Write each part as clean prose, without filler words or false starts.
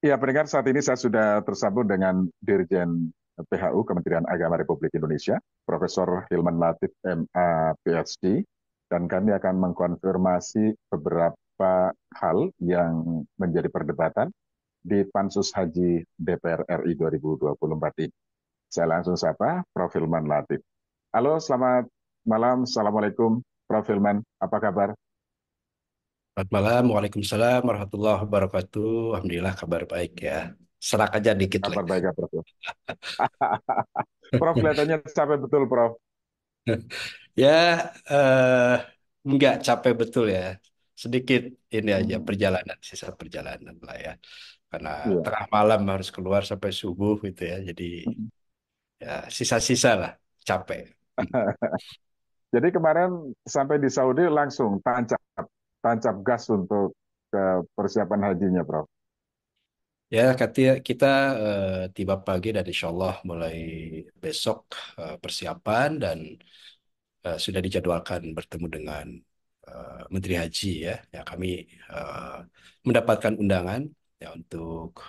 Ya, pendengar, saat ini saya sudah tersambung dengan Dirjen PHU Kementerian Agama Republik Indonesia, Profesor Hilman Latif, MA, PhD, dan kami akan mengkonfirmasi beberapa hal yang menjadi perdebatan di Pansus Haji DPR RI 2024 ini. Saya langsung sapa Prof. Hilman Latif. Halo, selamat malam. Assalamualaikum, Prof. Hilman. Apa kabar? Selamat malam, Waalaikumsalam warahmatullahi wabarakatuh. Alhamdulillah kabar baik ya. Serak aja dikit lah. Kabar baik ya, Prof? Prof, kelihatannya capek betul, Prof. Ya, eh, nggak capek betul ya. Sedikit ini aja Hmm, perjalanan, sisa perjalanan lah ya. Karena iya. tengah malam harus keluar sampai subuh gitu ya. Jadi ya sisa-sisa lah, capek. Jadi kemarin sampai di Saudi langsung tancap gas untuk persiapan hajinya, Prof. Ya, kita tiba pagi dan insya Allah mulai besok persiapan dan sudah dijadwalkan bertemu dengan Menteri Haji ya. Ya kami eh, mendapatkan undangan ya untuk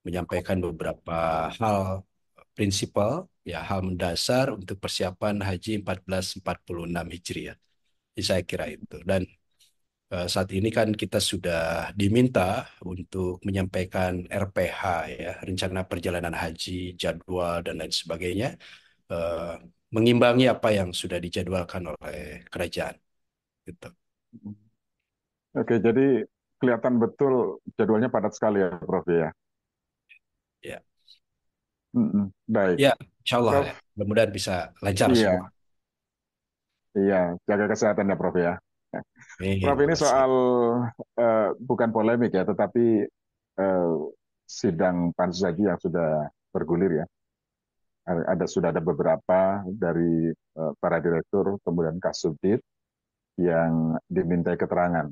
menyampaikan beberapa hal prinsipal ya hal mendasar untuk persiapan Haji 1446 Hijriah. Jadi saya kira itu dan saat ini kan kita sudah diminta untuk menyampaikan RPH ya, rencana perjalanan haji, jadwal dan lain sebagainya, eh, mengimbangi apa yang sudah dijadwalkan oleh kerajaan. Gitu. Oke, jadi kelihatan betul jadwalnya padat sekali ya, Prof. Ya. Ya, Baik, ya, insya Allah ya. Prof. Mudah-mudahan bisa lancar semua. Iya, iya, jaga kesehatan ya, Prof. Ya. Amin, Prof, ini makasih. soal bukan polemik ya, tetapi eh, sidang pansus haji yang sudah bergulir ya. Sudah ada beberapa dari para direktur, kemudian Kasubdit yang dimintai keterangan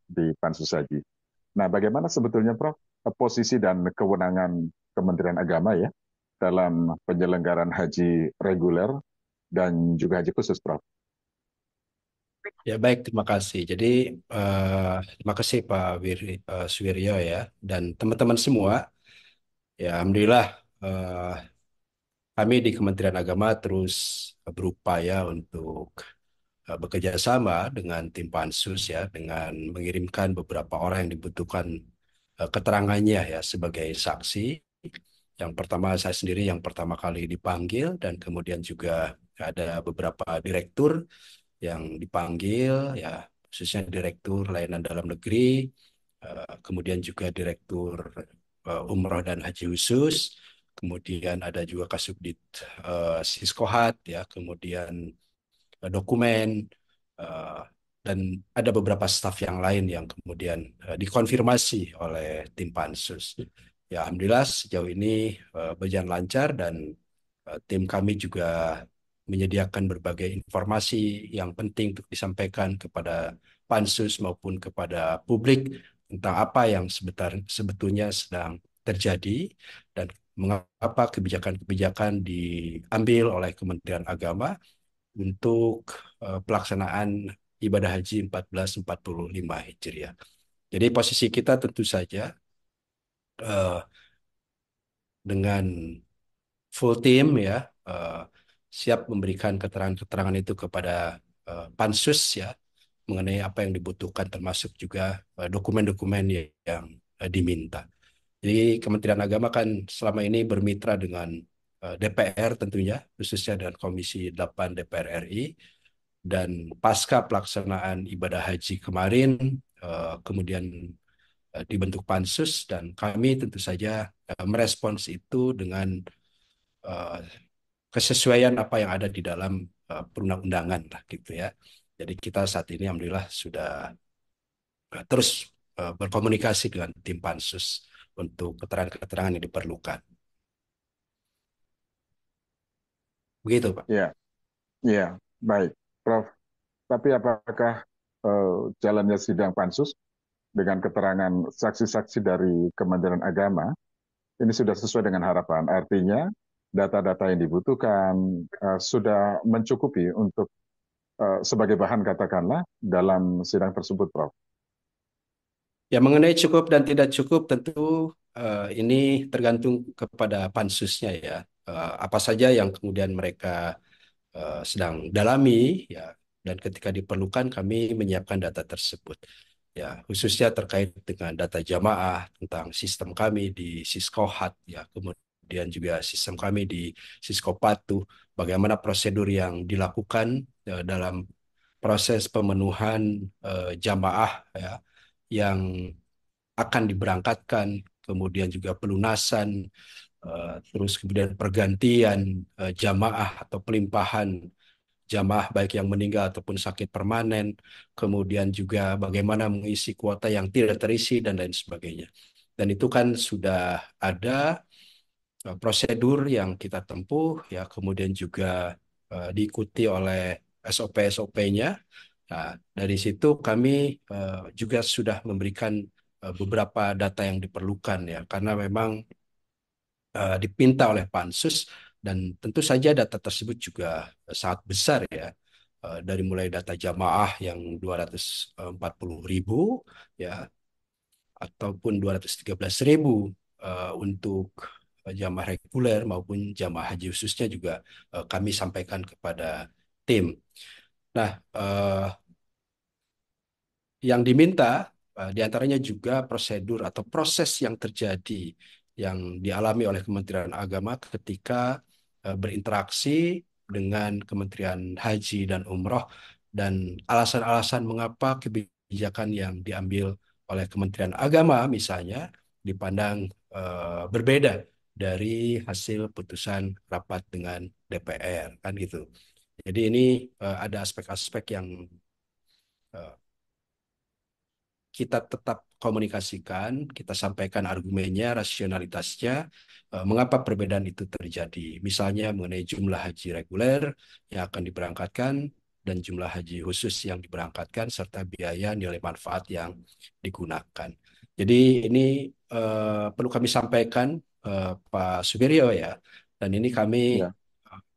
di pansus haji. Nah, bagaimana sebetulnya, Prof, posisi dan kewenangan Kementerian Agama ya dalam penyelenggaraan haji reguler dan juga haji khusus, Prof? Ya baik, terima kasih. Jadi terima kasih Pak Suwiryo ya dan teman-teman semua. Ya Alhamdulillah eh, kami di Kementerian Agama terus berupaya untuk bekerja sama dengan tim Pansus ya dengan mengirimkan beberapa orang yang dibutuhkan keterangannya ya sebagai saksi. Yang pertama saya sendiri yang pertama kali dipanggil dan kemudian juga ada beberapa direktur yang dipanggil ya khususnya direktur layanan dalam negeri, kemudian juga direktur umroh dan haji khusus, kemudian ada juga Kasubdit Siskohat ya, kemudian dokumen eh, dan ada beberapa staf yang lain yang kemudian dikonfirmasi oleh tim Pansus. Ya, alhamdulillah sejauh ini berjalan lancar dan tim kami juga menyediakan berbagai informasi yang penting untuk disampaikan kepada Pansus maupun kepada publik tentang apa yang sebetulnya sedang terjadi dan mengapa kebijakan-kebijakan diambil oleh Kementerian Agama untuk pelaksanaan ibadah haji 1445 Hijriah. Jadi posisi kita tentu saja eh, dengan full team ya eh, siap memberikan keterangan-keterangan itu kepada Pansus ya mengenai apa yang dibutuhkan termasuk juga dokumen-dokumen yang diminta. Jadi Kementerian Agama kan selama ini bermitra dengan DPR tentunya khususnya dengan Komisi 8 DPR RI dan pasca pelaksanaan ibadah haji kemarin kemudian dibentuk pansus dan kami tentu saja merespons itu dengan eh, kesesuaian apa yang ada di dalam perundang-undangan lah gitu ya. Jadi kita saat ini alhamdulillah sudah terus berkomunikasi dengan tim pansus untuk keterangan-keterangan yang diperlukan. Begitu, Pak. Ya, ya, baik, Prof. Tapi apakah eh, jalannya sidang pansus dengan keterangan saksi-saksi dari Kementerian Agama ini sudah sesuai dengan harapan? Artinya data-data yang dibutuhkan sudah mencukupi untuk sebagai bahan katakanlah dalam sidang tersebut, Prof. Ya mengenai cukup dan tidak cukup tentu ini tergantung kepada pansusnya ya. Apa saja yang kemudian mereka sedang dalami ya, dan ketika diperlukan kami menyiapkan data tersebut ya, khususnya terkait dengan data jamaah tentang sistem kami di Cisco HAT ya, kemudian juga sistem kami di Cisco Patuh, bagaimana prosedur yang dilakukan dalam proses pemenuhan jamaah ya yang akan diberangkatkan, kemudian juga pelunasan, terus kemudian pergantian jamaah atau pelimpahan jamaah baik yang meninggal ataupun sakit permanen, kemudian juga bagaimana mengisi kuota yang tidak terisi dan lain sebagainya. Dan itu kan sudah ada prosedur yang kita tempuh ya, kemudian juga diikuti oleh SOP-SOP-nya. Nah, dari situ kami juga sudah memberikan beberapa data yang diperlukan ya, karena memang dipinta oleh Pansus, dan tentu saja data tersebut juga sangat besar ya. Dari mulai data jamaah yang 240.000 ya, ataupun 213.000 untuk jamaah reguler maupun jamaah haji khususnya juga kami sampaikan kepada tim. Nah, yang diminta diantaranya juga prosedur atau proses yang terjadi yang dialami oleh Kementerian Agama ketika berinteraksi dengan Kementerian Haji dan Umroh, dan alasan-alasan mengapa kebijakan yang diambil oleh Kementerian Agama misalnya dipandang berbeda dari hasil putusan rapat dengan DPR kan gitu. Jadi ini ada aspek-aspek yang eh, kita tetap komunikasikan, kita sampaikan argumennya, rasionalitasnya, mengapa perbedaan itu terjadi. Misalnya mengenai jumlah haji reguler yang akan diberangkatkan dan jumlah haji khusus yang diberangkatkan serta biaya nilai manfaat yang digunakan. Jadi ini perlu kami sampaikan Pak Suwiryo ya, dan ini kami Ya,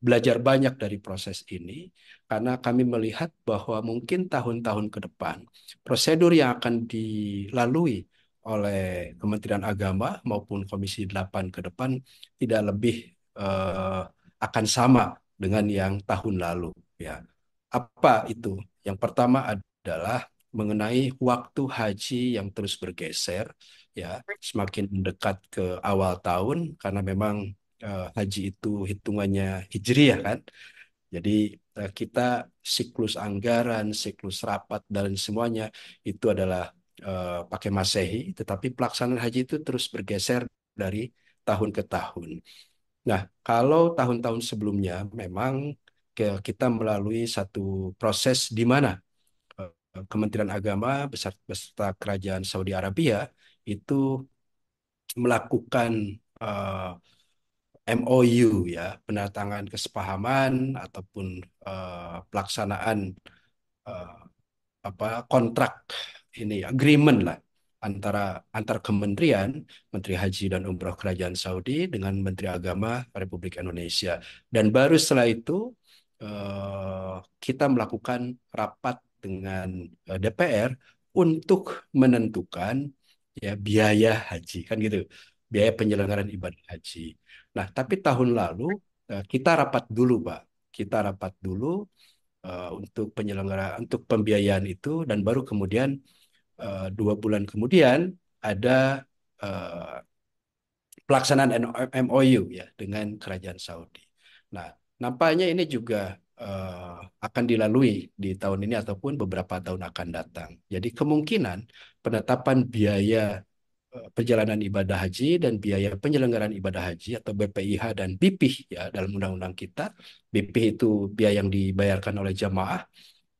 belajar banyak dari proses ini karena kami melihat bahwa mungkin tahun-tahun ke depan prosedur yang akan dilalui oleh Kementerian Agama maupun Komisi 8 ke depan tidak lebih eh, akan sama dengan yang tahun lalu ya. Apa itu? Yang pertama adalah mengenai waktu haji yang terus bergeser ya, semakin mendekat ke awal tahun karena memang haji itu hitungannya hijriah kan. Jadi kita siklus anggaran, siklus rapat dan semuanya itu adalah pakai Masehi, tetapi pelaksanaan haji itu terus bergeser dari tahun ke tahun. Nah, kalau tahun-tahun sebelumnya memang kita melalui satu proses di mana Kementerian Agama beserta Kerajaan Saudi Arabia itu melakukan eh, MOU ya, penandatangan kesepahaman ataupun pelaksanaan eh, apa kontrak ini agreement lah antara antar kementerian, Menteri Haji dan Umroh Kerajaan Saudi dengan Menteri Agama Republik Indonesia. Dan baru setelah itu eh, kita melakukan rapat dengan DPR untuk menentukan ya biaya haji kan gitu, biaya penyelenggaraan ibadah haji. Nah, tapi tahun lalu kita rapat dulu, Pak. Kita rapat dulu untuk penyelenggaraan, untuk pembiayaan itu, dan baru kemudian 2 bulan kemudian ada eh, pelaksanaan MOU ya dengan Kerajaan Saudi. Nah, nampaknya ini juga akan dilalui di tahun ini ataupun beberapa tahun akan datang. Jadi kemungkinan penetapan biaya perjalanan ibadah haji dan biaya penyelenggaraan ibadah haji atau BPIH dan BPIH ya dalam undang-undang kita. BPIH itu biaya yang dibayarkan oleh jamaah,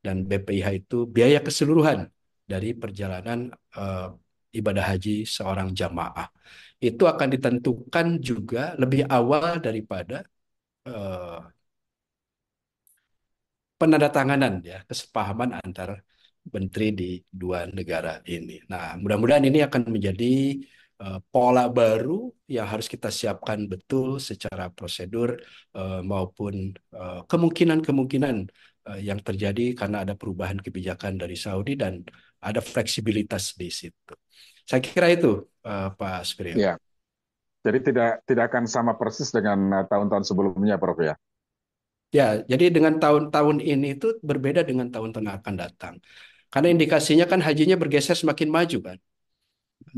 dan BPIH itu biaya keseluruhan dari perjalanan eh, ibadah haji seorang jamaah. Itu akan ditentukan juga lebih awal daripada eh, penandatanganan ya, kesepahaman antar menteri di dua negara ini. Nah, mudah-mudahan ini akan menjadi pola baru yang harus kita siapkan betul secara prosedur maupun kemungkinan-kemungkinan yang terjadi karena ada perubahan kebijakan dari Saudi dan ada fleksibilitas di situ. Saya kira itu Pak Supriyo. ya. Jadi tidak akan sama persis dengan tahun-tahun sebelumnya, Prof ya. Ya, jadi dengan tahun-tahun ini itu berbeda dengan tahun-tahun yang akan datang. Karena indikasinya kan hajinya bergeser semakin maju kan,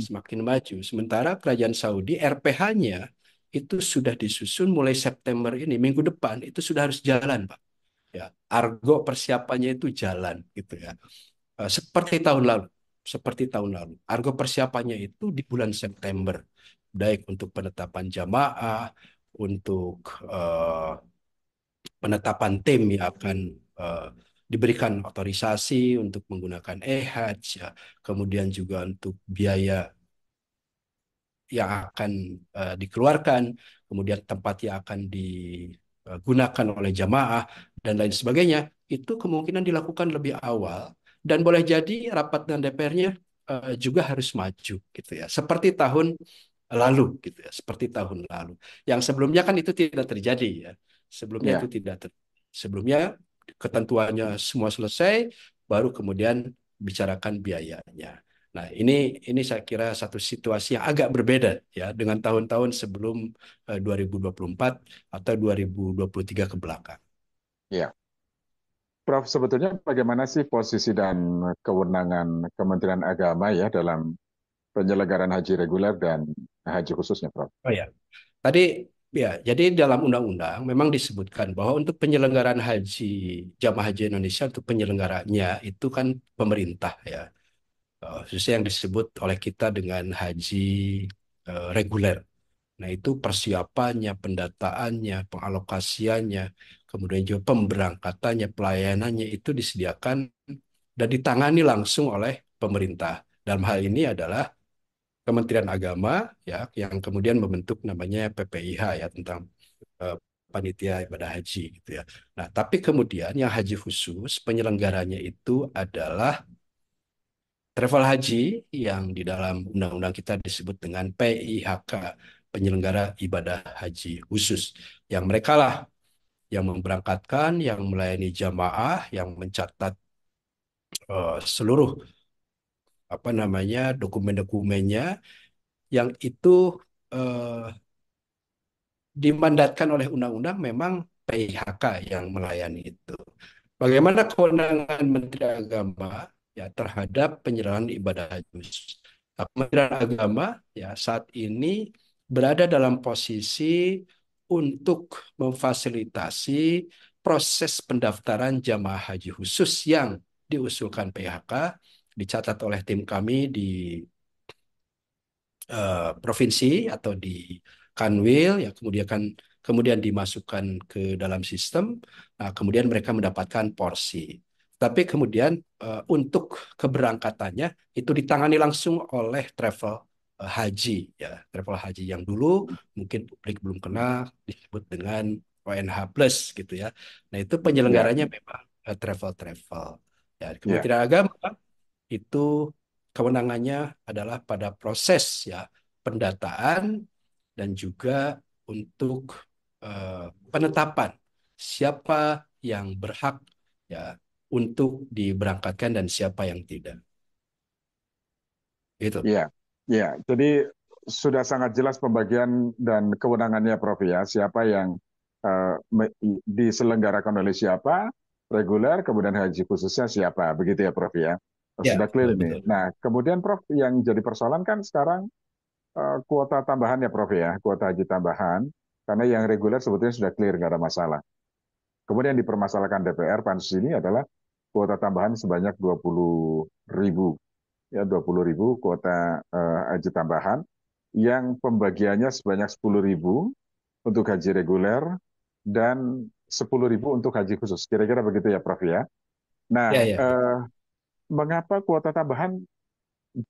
semakin maju. Sementara Kerajaan Saudi RPH-nya itu sudah disusun mulai September ini, minggu depan itu sudah harus jalan, Pak. Ya, argo persiapannya itu jalan gitu ya. Seperti tahun lalu, seperti tahun lalu. Argo persiapannya itu di bulan September, baik untuk penetapan jamaah, untuk eh, penetapan tim yang akan eh, diberikan otorisasi untuk menggunakan e-Hajj, ya. Kemudian juga untuk biaya yang akan dikeluarkan, kemudian tempat yang akan digunakan oleh jamaah dan lain sebagainya, itu kemungkinan dilakukan lebih awal dan boleh jadi rapat dengan DPR-nya juga harus maju gitu ya. Seperti tahun lalu gitu ya, seperti tahun lalu. Yang sebelumnya kan itu tidak terjadi ya. Sebelumnya itu Ya, tidak ter Sebelumnya ketentuannya semua selesai, baru kemudian bicarakan biayanya. Nah, ini saya kira satu situasi yang agak berbeda ya dengan tahun-tahun sebelum 2024 atau 2023 ke belakang. ya. Prof, sebetulnya bagaimana sih posisi dan kewenangan Kementerian Agama ya dalam penyelenggaraan haji reguler dan haji khususnya, Prof? Oh ya, tadi ya, jadi dalam undang-undang memang disebutkan bahwa untuk penyelenggaraan haji jamaah haji Indonesia untuk penyelenggaranya itu kan pemerintah ya. Khususnya yang disebut oleh kita dengan haji reguler. Nah, itu persiapannya, pendataannya, pengalokasiannya, kemudian juga pemberangkatannya, pelayanannya itu disediakan dan ditangani langsung oleh pemerintah. Dalam hal ini adalah Kementerian Agama ya yang kemudian membentuk namanya PPIH ya tentang eh, panitia ibadah haji gitu ya. Nah, tapi kemudian yang haji khusus penyelenggaranya itu adalah travel haji yang di dalam undang-undang kita disebut dengan PIHK, penyelenggara ibadah haji khusus. Yang mereka lah yang memberangkatkan, yang melayani jamaah, yang mencatat seluruh apa namanya dokumen-dokumennya, yang itu eh, dimandatkan oleh undang-undang memang PIHK yang melayani itu. Bagaimana kewenangan Menteri Agama ya terhadap penyelenggaraan ibadah haji? Nah, Kementerian Agama ya saat ini berada dalam posisi untuk memfasilitasi proses pendaftaran jamaah haji khusus yang diusulkan PHK, dicatat oleh tim kami di provinsi atau di Kanwil ya kemudian dimasukkan ke dalam sistem. Nah, kemudian mereka mendapatkan porsi. Tapi kemudian untuk keberangkatannya itu ditangani langsung oleh travel haji ya, travel haji yang dulu mungkin publik belum kenal disebut dengan ONH Plus gitu ya. Nah, itu Ya, penyelenggaranya memang travel-travel. Ya, ya, Kementerian Agama itu kewenangannya adalah pada proses ya pendataan dan juga untuk penetapan siapa yang berhak ya untuk diberangkatkan dan siapa yang tidak. Itu. ya, ya. Jadi sudah sangat jelas pembagian dan kewenangannya, Prof ya. Siapa yang diselenggarakan oleh siapa, reguler, kemudian haji khususnya siapa, begitu ya, Prof ya. Ya, Sudah clear betul ini. betul. Nah, kemudian Prof yang jadi persoalan kan sekarang kuota tambahan ya, Prof ya, kuota haji tambahan. Karena yang reguler sebetulnya sudah clear, nggak ada masalah. Kemudian dipermasalahkan DPR pansus ini adalah kuota tambahan sebanyak 20.000 ya 20.000 kuota haji tambahan yang pembagiannya sebanyak 10.000 untuk haji reguler dan 10.000 untuk haji khusus. Kira-kira begitu ya, Prof ya. Ya, Nah, ya, betul. mengapa kuota tambahan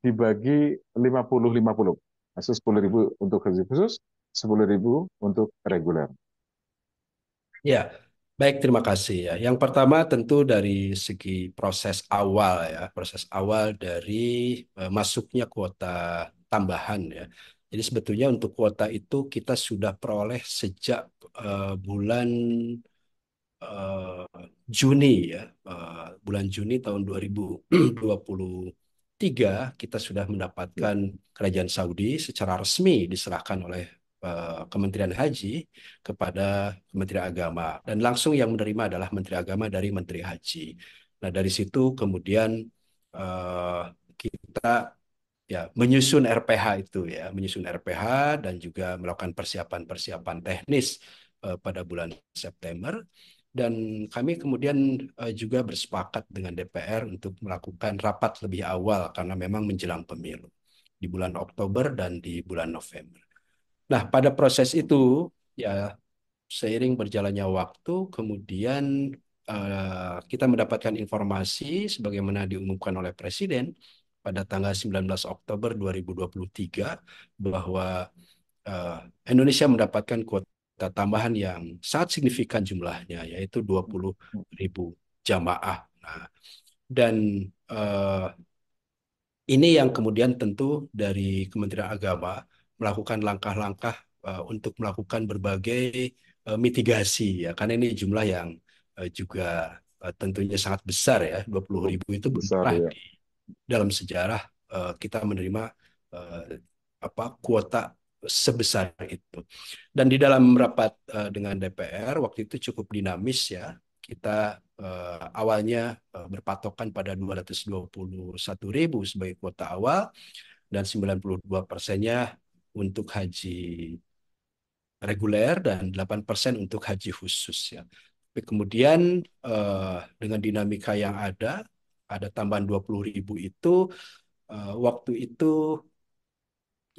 dibagi 50-50? Maksud 10.000 untuk haji khusus, 10.000 untuk reguler. Ya, baik, terima kasih ya. Yang pertama tentu dari segi proses awal ya, proses awal dari masuknya kuota tambahan ya. Jadi sebetulnya untuk kuota itu kita sudah peroleh sejak bulan Juni ya. Bulan Juni tahun 2023 kita sudah mendapatkan Kerajaan Saudi secara resmi diserahkan oleh Kementerian Haji kepada Kementerian Agama, dan langsung yang menerima adalah Menteri Agama dari Menteri Haji. Nah, dari situ kemudian eh, kita ya menyusun RPH itu, ya menyusun RPH dan juga melakukan persiapan-persiapan teknis pada bulan September. Dan kami kemudian juga bersepakat dengan DPR untuk melakukan rapat lebih awal karena memang menjelang pemilu di bulan Oktober dan di bulan November. Nah, pada proses itu ya, seiring berjalannya waktu, kemudian kita mendapatkan informasi sebagaimana diumumkan oleh Presiden pada tanggal 19 Oktober 2023 bahwa eh, Indonesia mendapatkan kuota tambahan yang sangat signifikan jumlahnya, yaitu 20.000 jamaah. Nah, dan eh, ini yang kemudian tentu dari Kementerian Agama melakukan langkah-langkah untuk melakukan berbagai mitigasi, ya, karena ini jumlah yang juga tentunya sangat besar, ya. 20.000 itu belum Besar pernah ya. di dalam sejarah kita menerima eh, kuota sebesar itu. Dan di dalam rapat dengan DPR waktu itu cukup dinamis, ya. Kita awalnya berpatokan pada 221.000 sebagai kuota awal dan 92%-nya untuk haji reguler dan 8% untuk haji khusus, ya. Tapi kemudian dengan dinamika yang ada tambahan 20.000 itu, waktu itu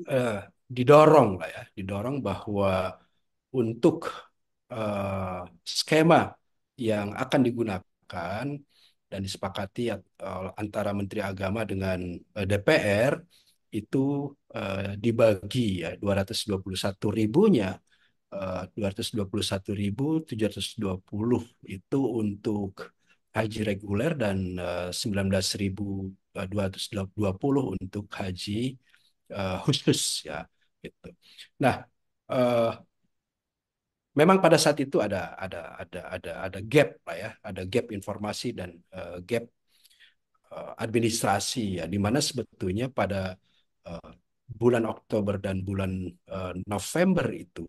eh, didorong lah, ya, didorong bahwa untuk eh, skema yang akan digunakan dan disepakati antara Menteri Agama dengan DPR itu dibagi, ya, 221 ribunya, 221.720 itu untuk haji reguler dan 19.220 untuk haji khusus, ya, gitu. Nah, eh, memang pada saat itu ada gap lah, ya, ada gap informasi dan gap administrasi, ya, di mana sebetulnya pada eh, bulan Oktober dan bulan November itu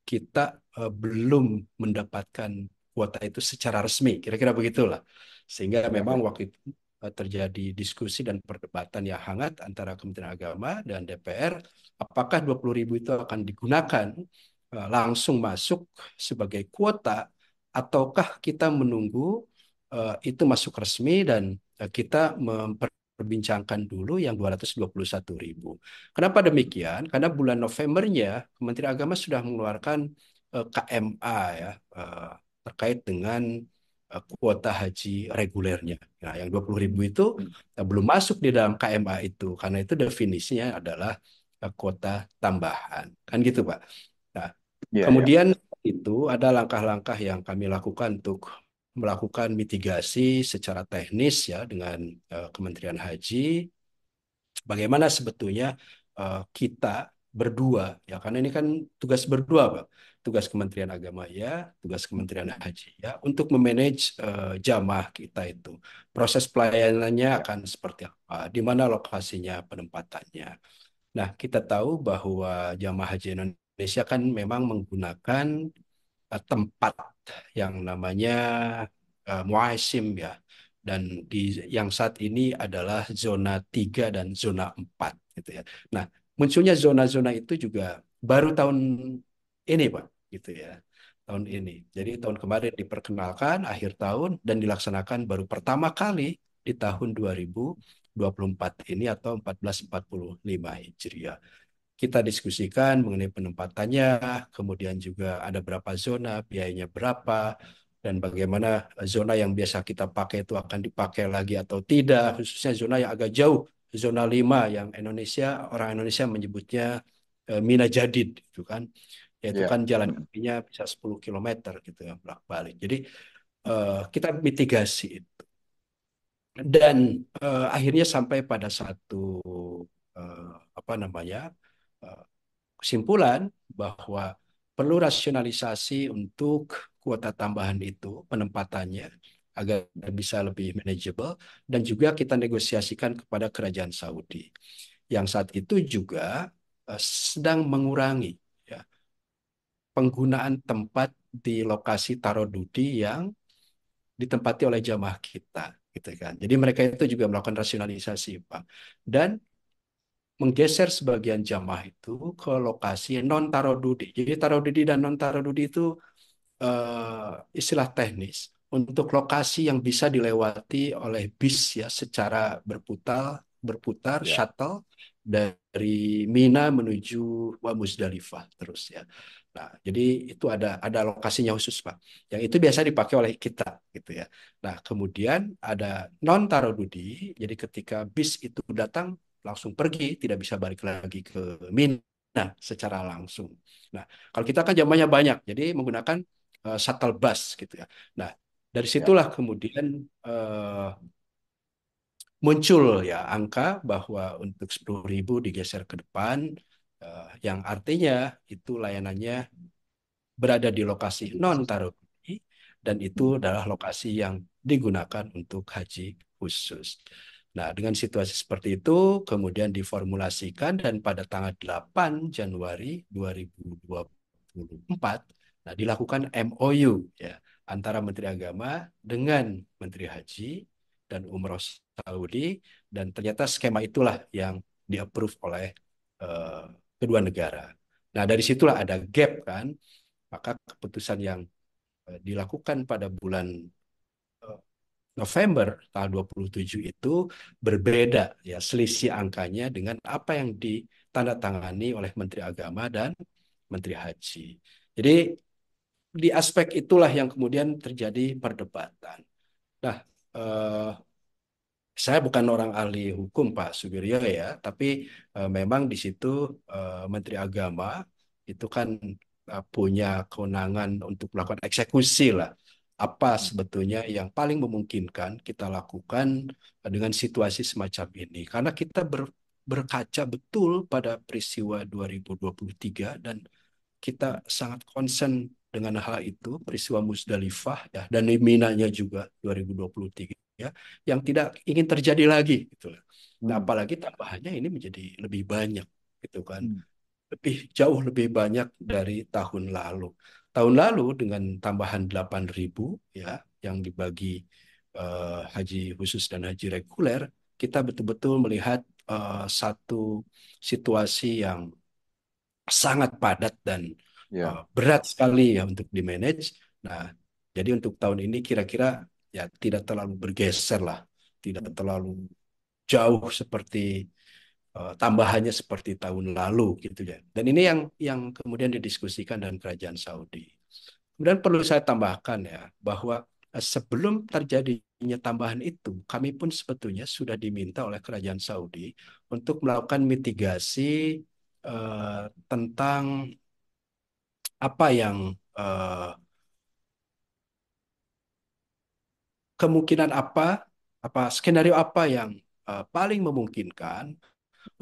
kita belum mendapatkan kuota itu secara resmi, kira-kira begitulah. Sehingga Ya, memang ya. waktu itu terjadi diskusi dan perdebatan yang hangat antara Kementerian Agama dan DPR, apakah 20.000 itu akan digunakan langsung masuk sebagai kuota, ataukah kita menunggu itu masuk resmi dan kita memperbincangkan dulu yang 221.000. Kenapa demikian? Karena bulan Novembernya Kementerian Agama sudah mengeluarkan KMA, ya, terkait dengan kuota haji regulernya. Nah, yang 20.000 itu belum masuk di dalam KMA itu karena itu definisinya adalah kuota tambahan. Kan gitu, Pak. Nah, Iya, iya. kemudian itu ada langkah-langkah yang kami lakukan untuk melakukan mitigasi secara teknis, ya, dengan Kementerian Haji. Bagaimana sebetulnya kita berdua, ya, karena ini kan tugas berdua, Pak. Tugas Kementerian Agama, ya, tugas Kementerian Haji, ya, untuk memanage jamaah kita itu. Proses pelayanannya Ya, akan seperti apa, di mana lokasinya, penempatannya. Nah, kita tahu bahwa jamaah haji Indonesia kan memang menggunakan tempat yang namanya Muasim, ya. Dan di yang saat ini adalah zona 3 dan zona 4 gitu, ya. Nah, munculnya zona-zona itu juga baru tahun ini, Pak, gitu, ya. Tahun ini. Jadi tahun kemarin diperkenalkan akhir tahun dan dilaksanakan baru pertama kali di tahun 2024 ini atau 1445 Hijriah. Kita diskusikan mengenai penempatannya, kemudian juga ada berapa zona, biayanya berapa, dan bagaimana zona yang biasa kita pakai itu akan dipakai lagi atau tidak, khususnya zona yang agak jauh, zona 5 yang orang Indonesia menyebutnya Mina Jadid, itu kan, yaitu iya. kan jalan Mm. kakinya bisa 10 kilometer gitu, ya, bolak-balik. Jadi kita mitigasi itu. Dan akhirnya sampai pada satu eh, apa namanya, eh, kesimpulan bahwa perlu rasionalisasi untuk kuota tambahan itu, penempatannya, agar bisa lebih manageable, dan juga kita negosiasikan kepada Kerajaan Saudi yang saat itu juga sedang mengurangi, ya, penggunaan tempat di lokasi Tarodudi yang ditempati oleh jamaah kita, gitu kan. Jadi mereka itu juga melakukan rasionalisasi, Pak. Dan menggeser sebagian jamaah itu ke lokasi non tarodudi. Jadi tarodudi dan non tarodudi itu istilah teknis untuk lokasi yang bisa dilewati oleh bis ya secara berputar berputar Ya, shuttle dari Mina menuju Wa Musdalifah terus ya. Nah, jadi itu ada lokasinya khusus Pak. Yang itu biasa dipakai oleh kita gitu ya. Nah, kemudian ada non tarodudi. Jadi ketika bis itu datang langsung pergi, tidak bisa balik lagi ke Mina secara langsung. Nah, kalau kita kan jamanya banyak, jadi menggunakan shuttle bus gitu ya. Nah, dari ya, situlah kemudian eh, muncul ya angka bahwa untuk 10.000 digeser ke depan, yang artinya itu layanannya berada di lokasi non Tarobuti dan itu mm, adalah lokasi yang digunakan untuk haji khusus. Nah, dengan situasi seperti itu kemudian diformulasikan dan pada tanggal 8 Januari 2024 nah dilakukan MOU ya antara Menteri Agama dengan Menteri Haji dan Umroh Saudi dan ternyata skema itulah yang di-approve oleh eh, kedua negara. Nah, dari situlah ada gap kan maka keputusan yang dilakukan pada bulan eh, November tanggal 27 itu berbeda ya selisih angkanya dengan apa yang ditandatangani oleh Menteri Agama dan Menteri Haji. Jadi di aspek itulah yang kemudian terjadi perdebatan. Nah, eh, saya bukan orang ahli hukum Pak Subiryo ya, tapi memang di situ Menteri Agama itu kan punya kewenangan untuk melakukan eksekusi lah. Apa mm, sebetulnya yang paling memungkinkan kita lakukan dengan situasi semacam ini? Karena kita berkaca betul pada peristiwa 2023 dan kita mm, sangat concern dengan hal itu, peristiwa Musdalifah ya, dan Minanya juga 2023 ya, yang tidak ingin terjadi lagi gitu. Nah, mm, apalagi tambahannya ini menjadi lebih banyak gitu kan. mm. Jauh lebih banyak dari tahun lalu. Tahun lalu dengan tambahan 8.000 ya yang dibagi haji khusus dan haji reguler, kita betul-betul melihat satu situasi yang sangat padat dan Ya, berat sekali ya untuk di manage. Nah, jadi untuk tahun ini kira-kira ya tidak terlalu bergeser lah, tidak mm, terlalu jauh seperti tambahannya seperti tahun lalu gitu ya. Dan ini yang kemudian didiskusikan dengan kerajaan Saudi. Kemudian perlu saya tambahkan ya bahwa sebelum terjadinya tambahan itu, kami pun sebetulnya sudah diminta oleh kerajaan Saudi untuk melakukan mitigasi tentang apa yang eh, kemungkinan apa skenario apa yang paling memungkinkan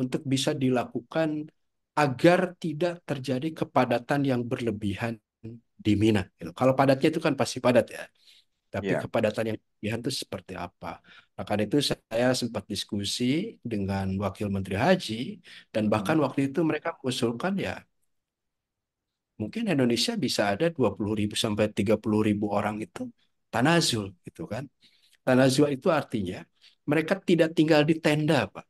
untuk bisa dilakukan agar tidak terjadi kepadatan yang berlebihan di Mina. Gitu. Kalau padatnya itu kan pasti padat ya, tapi ya, kepadatan yang berlebihan itu seperti apa? Nah, karena itu saya sempat diskusi dengan Wakil Menteri Haji dan bahkan mm, waktu itu mereka mengusulkan ya mungkin Indonesia bisa ada 20.000 sampai 30.000 orang itu tanazul gitu kan. Tanazul itu artinya mereka tidak tinggal di tenda, Pak.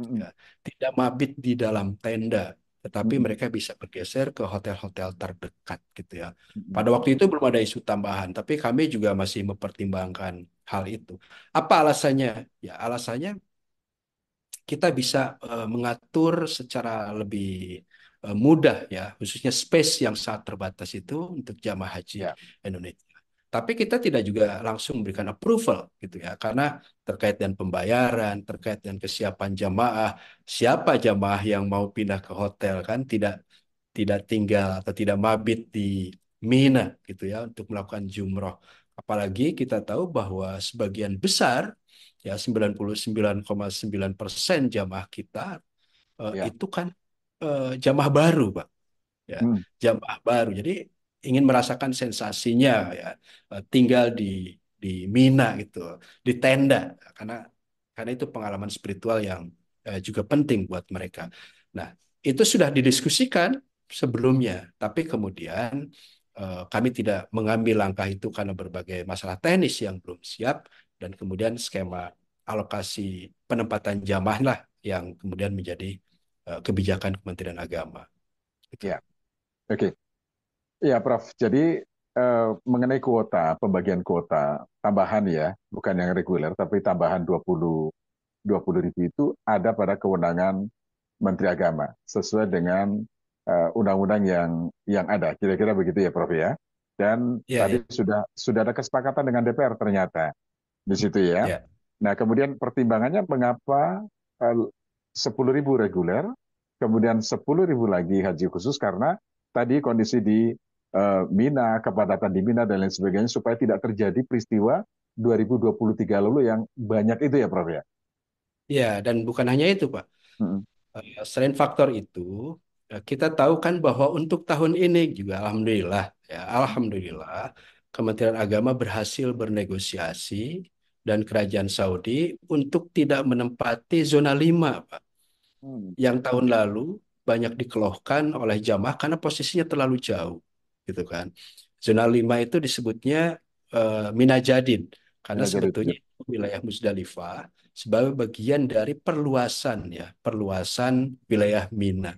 mm, Ya, tidak mabit di dalam tenda, tetapi mm, mereka bisa bergeser ke hotel-hotel terdekat gitu ya. mm, Pada waktu itu belum ada isu tambahan, tapi kami juga masih mempertimbangkan hal itu. Apa alasannya? Ya, alasannya kita bisa mengatur secara lebih mudah ya, khususnya space yang sangat terbatas itu untuk jamaah haji ya, Indonesia. Tapi kita tidak juga langsung memberikan approval gitu ya, karena terkait dengan pembayaran, terkait dengan kesiapan jamaah, siapa jamaah yang mau pindah ke hotel kan tidak tidak tinggal atau tidak mabit di Mina gitu ya untuk melakukan jumroh. Apalagi kita tahu bahwa sebagian besar ya 99,9% jamaah kita ya, itu kan jamaah baru, Pak. Ya, mm, jamaah baru. Jadi ingin merasakan sensasinya ya tinggal di Mina gitu, di tenda karena karena itu pengalaman spiritual yang juga penting buat mereka. Nah, itu sudah didiskusikan sebelumnya, tapi kemudian kami tidak mengambil langkah itu karena berbagai masalah teknis yang belum siap, dan kemudian skema alokasi penempatan jamaah lah yang kemudian menjadi kebijakan Kementerian Agama. Gitu. Ya, oke. Ya, Prof. Jadi mengenai kuota, pembagian kuota tambahan ya, bukan yang reguler, tapi tambahan 20 ribu itu ada pada kewenangan Menteri Agama sesuai dengan undang-undang yang ada. Kira-kira begitu ya, Prof ya. Dan Ya, tadi ya, sudah ada kesepakatan dengan DPR ternyata di situ ya. ya. Nah, kemudian pertimbangannya mengapa 10 ribu reguler, kemudian 10 ribu lagi haji khusus karena tadi kondisi di Mina, kepadatan di Mina dan lain sebagainya supaya tidak terjadi peristiwa 2023 lalu yang banyak itu ya, Prof ya. Ya, dan bukan hanya itu, Pak. Mm-mm. Selain faktor itu, kita tahu kan bahwa untuk tahun ini juga alhamdulillah ya, alhamdulillah Kementerian Agama berhasil bernegosiasi dan Kerajaan Saudi untuk tidak menempati zona 5, Pak. Hmm. Yang tahun lalu banyak dikeluhkan oleh jamaah karena posisinya terlalu jauh, gitu kan. Zona 5 itu disebutnya Mina Jadid karena Mina jadi sebetulnya itu wilayah Musdalifah sebagai bagian dari perluasan ya, perluasan wilayah Mina.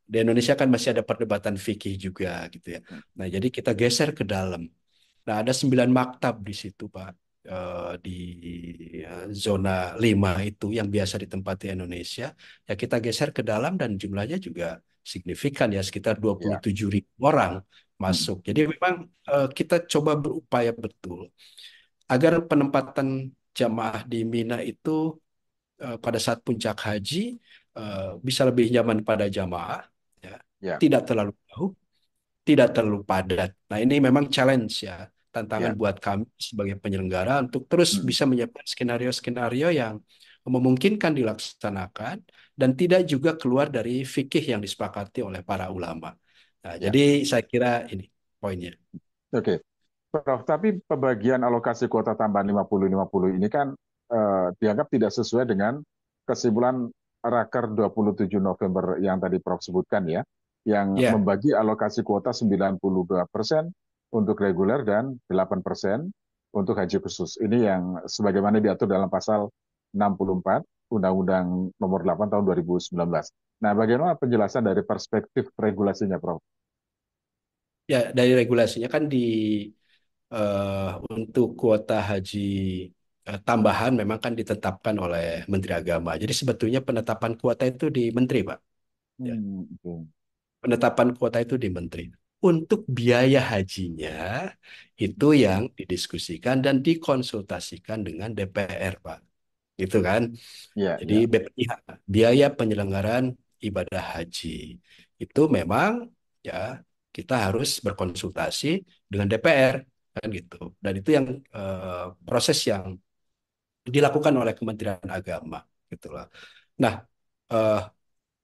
Di Indonesia kan masih ada perdebatan fikih juga gitu ya. Nah, jadi kita geser ke dalam. Nah, ada 9 maktab di situ, Pak. Di zona 5 itu yang biasa ditempati Indonesia. Ya kita geser ke dalam dan jumlahnya juga signifikan ya, sekitar dua puluh ya. tujuh ribu orang Mm. masuk. Jadi memang kita coba berupaya betul agar penempatan jamaah di Mina itu pada saat puncak haji bisa lebih nyaman pada jamaah, ya. Ya, Tidak terlalu jauh, tidak terlalu padat. Nah, ini memang challenge ya, tantangan ya. buat kami sebagai penyelenggara untuk terus Mm-mm. bisa menyiapkan skenario-skenario yang memungkinkan dilaksanakan dan tidak juga keluar dari fikih yang disepakati oleh para ulama. Nah, Ya, jadi saya kira ini poinnya. oke. Prof, tapi pembagian alokasi kuota tambahan 50-50 ini kan dianggap tidak sesuai dengan kesimpulan Raker 27 November yang tadi Prof sebutkan ya, yang Ya, membagi alokasi kuota 92% untuk reguler dan 8% untuk haji khusus. Ini yang sebagaimana diatur dalam pasal 64 Undang-Undang Nomor 8 Tahun 2019. Nah, bagaimana penjelasan dari perspektif regulasinya, Prof? ya dari regulasinya kan untuk kuota haji tambahan memang kan ditetapkan oleh Menteri Agama. Jadi sebetulnya penetapan kuota itu di Menteri, Pak. Ya. Oke. Penetapan kuota itu di Menteri. Untuk biaya hajinya itu yang didiskusikan dan dikonsultasikan dengan DPR, Pak. Gitu kan? Ya, Jadi ya. BPIH, biaya penyelenggaraan ibadah haji. Itu memang ya kita harus berkonsultasi dengan DPR kan gitu. Dan itu yang proses yang dilakukan oleh Kementerian Agama gitulah. Nah, eh,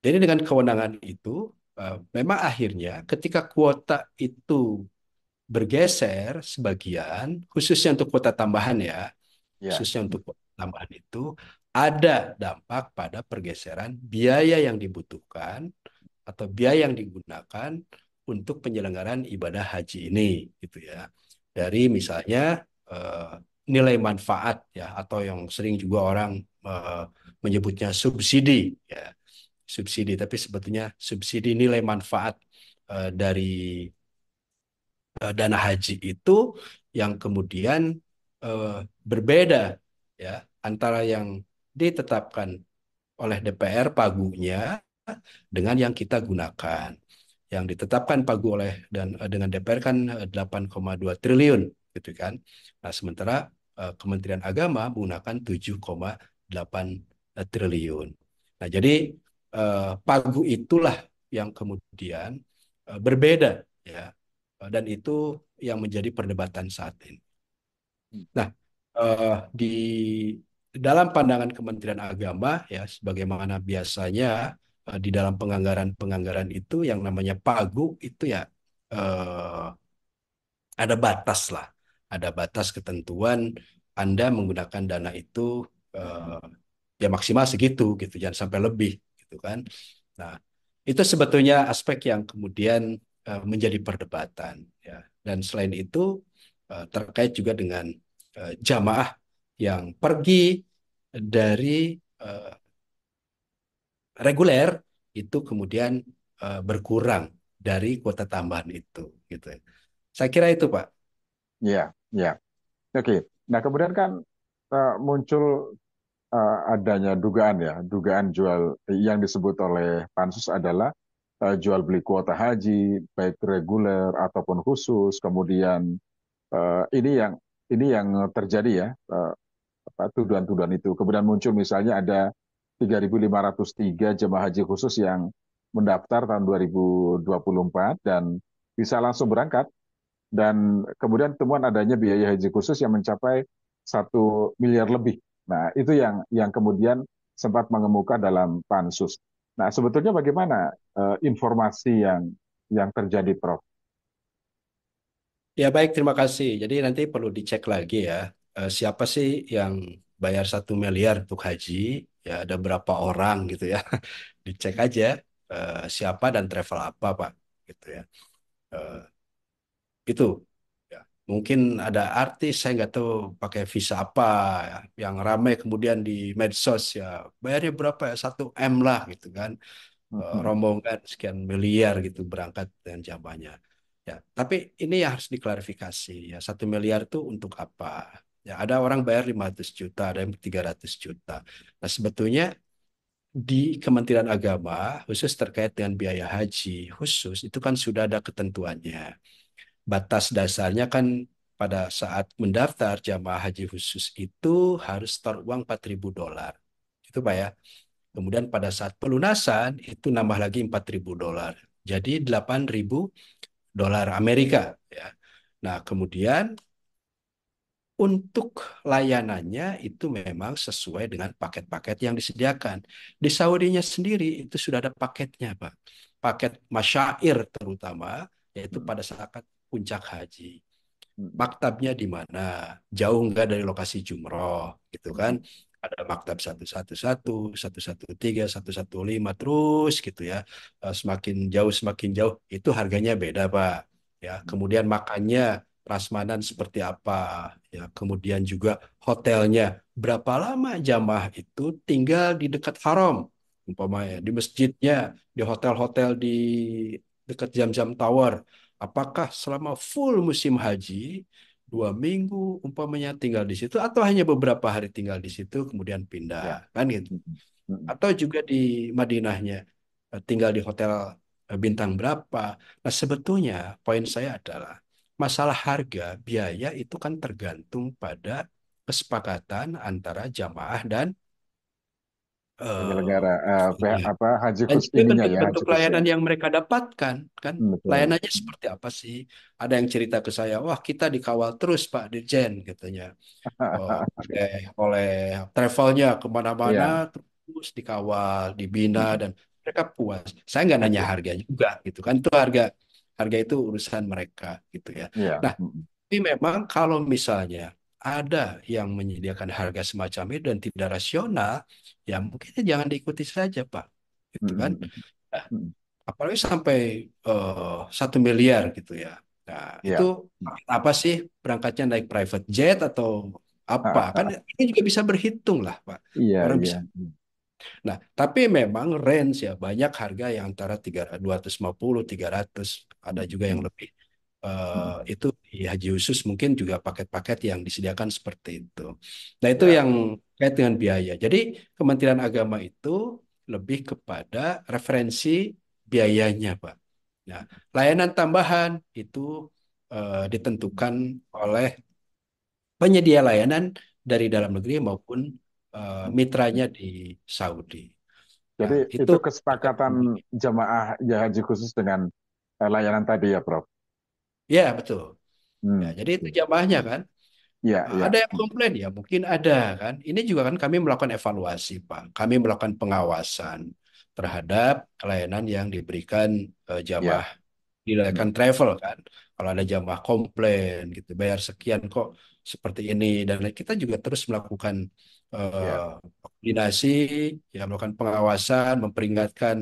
jadi dengan kewenangan itu memang akhirnya ketika kuota itu bergeser sebagian, khususnya untuk kuota tambahan ya, Ya. khususnya untuk kuota tambahan itu ada dampak pada pergeseran biaya yang dibutuhkan atau biaya yang digunakan untuk penyelenggaraan ibadah haji ini, gitu ya. Dari misalnya eh, nilai manfaat ya, atau yang sering juga orang eh, menyebutnya subsidi ya, subsidi, tapi sebetulnya subsidi nilai manfaat dari dana haji itu yang kemudian eh, berbeda ya antara yang ditetapkan oleh DPR pagunya dengan yang kita gunakan. Yang ditetapkan pagu oleh dan dengan DPR kan 8,2 triliun gitu kan. Nah, sementara Kementerian Agama menggunakan 7,8 triliun. Nah, jadi pagu itulah yang kemudian berbeda ya. Dan itu yang menjadi perdebatan saat ini. Nah, di dalam pandangan Kementerian Agama ya, sebagaimana biasanya di dalam penganggaran-penganggaran itu yang namanya pagu itu ya eh, ada batas lah, ada batas ketentuan Anda menggunakan dana itu eh, ya maksimal segitu gitu, jangan sampai lebih gitu kan. Nah, itu sebetulnya aspek yang kemudian menjadi perdebatan ya. Dan selain itu terkait juga dengan jamaah yang pergi dari eh, reguler itu kemudian berkurang dari kuota tambahan itu gitu ya. Saya kira itu Pak. Iya, iya. Oke. Nah, kemudian kan muncul adanya dugaan ya, dugaan jual yang disebut oleh Pansus adalah jual beli kuota haji, baik reguler ataupun khusus. Kemudian eh, ini yang ini yang terjadi ya, tuduhan-tuduhan itu. Kemudian muncul misalnya ada 3.503 jemaah haji khusus yang mendaftar tahun 2024 dan bisa langsung berangkat. Dan kemudian temuan adanya biaya haji khusus yang mencapai 1 miliar lebih. Nah, itu yang kemudian sempat mengemuka dalam pansus. Nah, sebetulnya bagaimana informasi yang terjadi, Prof? Ya baik, terima kasih. Jadi nanti perlu dicek lagi ya, siapa sih yang bayar 1 miliar untuk haji? Ya ada berapa orang gitu ya? Dicek aja siapa dan travel apa Pak, gitu ya. Eh, itu ya. Mungkin ada artis saya nggak tahu pakai visa apa ya, yang ramai kemudian di medsos ya bayarnya berapa ya 1 M lah gitu kan. Rombongan sekian miliar gitu berangkat dengan jamaahnya. Ya, tapi ini yang harus diklarifikasi ya 1 miliar itu untuk apa? Ya, ada orang bayar 500 juta, ada yang 300 juta. Nah, sebetulnya di Kementerian Agama khusus terkait dengan biaya haji khusus itu kan sudah ada ketentuannya. Batas dasarnya kan pada saat mendaftar jamaah haji khusus itu harus store uang $4.000. Itu Pak ya. Kemudian pada saat pelunasan itu nambah lagi $4.000. Jadi $8.000 Amerika ya. Nah, kemudian untuk layanannya itu memang sesuai dengan paket-paket yang disediakan. Di Saudinya sendiri itu sudah ada paketnya, Pak. Paket masyair terutama, yaitu pada saat puncak haji. Maktabnya di mana, jauh nggak dari lokasi jumroh, gitu kan? Ada maktab 111, 113, 115 terus gitu ya. Semakin jauh, itu harganya beda, Pak. Ya, kemudian makannya prasmanan seperti apa, ya. Kemudian juga hotelnya, berapa lama jamaah itu tinggal di dekat haram, umpamanya di masjidnya, di hotel-hotel di dekat Zam-Zam Tower. Apakah selama full musim haji 2 minggu umpamanya tinggal di situ atau hanya beberapa hari tinggal di situ kemudian pindah Ya. kan gitu? Atau juga di Madinahnya tinggal di hotel bintang berapa? Nah sebetulnya poin saya adalah masalah harga biaya itu kan tergantung pada kesepakatan antara jamaah dan Penyelenggara eh, apa haji dan khusus juga ininya ya, haji bentuk-bentuk khusus ya. layanan yang mereka dapatkan, kan? Betul. Layanannya seperti apa sih? Ada yang cerita ke saya, wah kita dikawal terus Pak Dirjen, katanya. Oleh travelnya kemana-mana Iya, terus dikawal, dibina dan mereka puas. Saya nggak nanya harga juga, gitu kan? Itu harga harga itu urusan mereka, gitu ya. iya. Nah, tapi memang kalau misalnya ada yang menyediakan harga semacam itu dan tidak rasional, ya mungkin jangan diikuti saja, Pak. Gitu kan? Nah, apalagi sampai 1 miliar gitu ya. Nah, itu Iya. apa sih berangkatnya naik private jet atau apa? Kan ini juga bisa berhitung lah, Pak. Iya, Orang iya. bisa. Nah, tapi memang range ya banyak harga yang antara 250, 300, ada juga yang lebih. Itu di haji khusus mungkin juga paket-paket yang disediakan seperti itu. Nah, itu Ya. yang terkait dengan biaya. Jadi, Kementerian Agama itu lebih kepada referensi biayanya, Pak. Nah, layanan tambahan itu ditentukan oleh penyedia layanan dari dalam negeri maupun mitranya di Saudi. Ya, Jadi itu itu terkait kesepakatan dengan- jamaah ya haji khusus dengan layanan tadi ya, Prof. ya betul. Ya, Hmm. jadi itu jamaahnya kan. Iya, iya. Ada yang komplain ya, mungkin ada kan. Ini juga kan kami melakukan evaluasi, Pak. Kami melakukan pengawasan terhadap layanan yang diberikan Iya. jamaah dilakukan travel kan. Kalau ada jamaah komplain gitu, bayar sekian kok seperti ini dan kita juga terus melakukan Iya. koordinasi, ya melakukan pengawasan, memperingatkan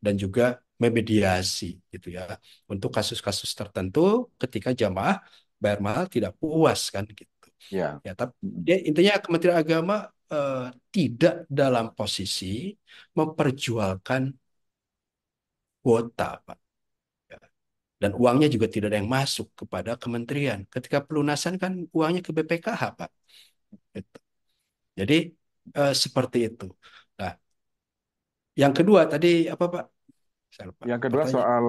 dan juga memediasi gitu ya untuk kasus-kasus tertentu ketika jamaah bayar mahal tidak puas kan gitu. Ya. Ya, tapi Mm. ya, intinya Kementerian Agama tidak dalam posisi memperjualkan kuota, Pak. Ya. Dan uangnya juga tidak ada yang masuk kepada kementerian. Ketika pelunasan kan uangnya ke BPKH, Pak. Gitu. Jadi seperti itu. Nah, yang kedua tadi apa, Pak? Saya lupa. Yang kedua Pertanyaan. soal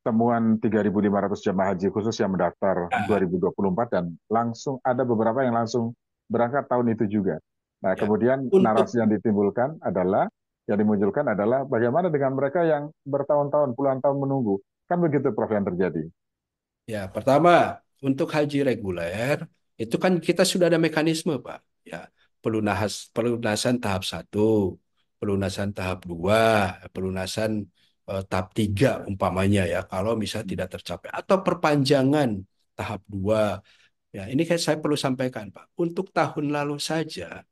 temuan 3.500 jemaah haji khusus yang mendaftar Nah, 2024 dan langsung ada beberapa yang langsung berangkat tahun itu juga. Nah, ya. kemudian Untuk narasi yang ditimbulkan adalah, yang dimunculkan adalah bagaimana dengan mereka yang bertahun-tahun, puluhan tahun menunggu. Kan begitu, Prof, yang terjadi. Ya, pertama, untuk haji reguler, itu kan kita sudah ada mekanisme, Pak. Ya, pelunasan tahap satu, pelunasan tahap dua, pelunasan tahap tiga umpamanya ya, kalau misalnya Hmm. tidak tercapai, atau perpanjangan tahap dua. Ya, ini kan saya perlu sampaikan, Pak. Untuk tahun lalu saja,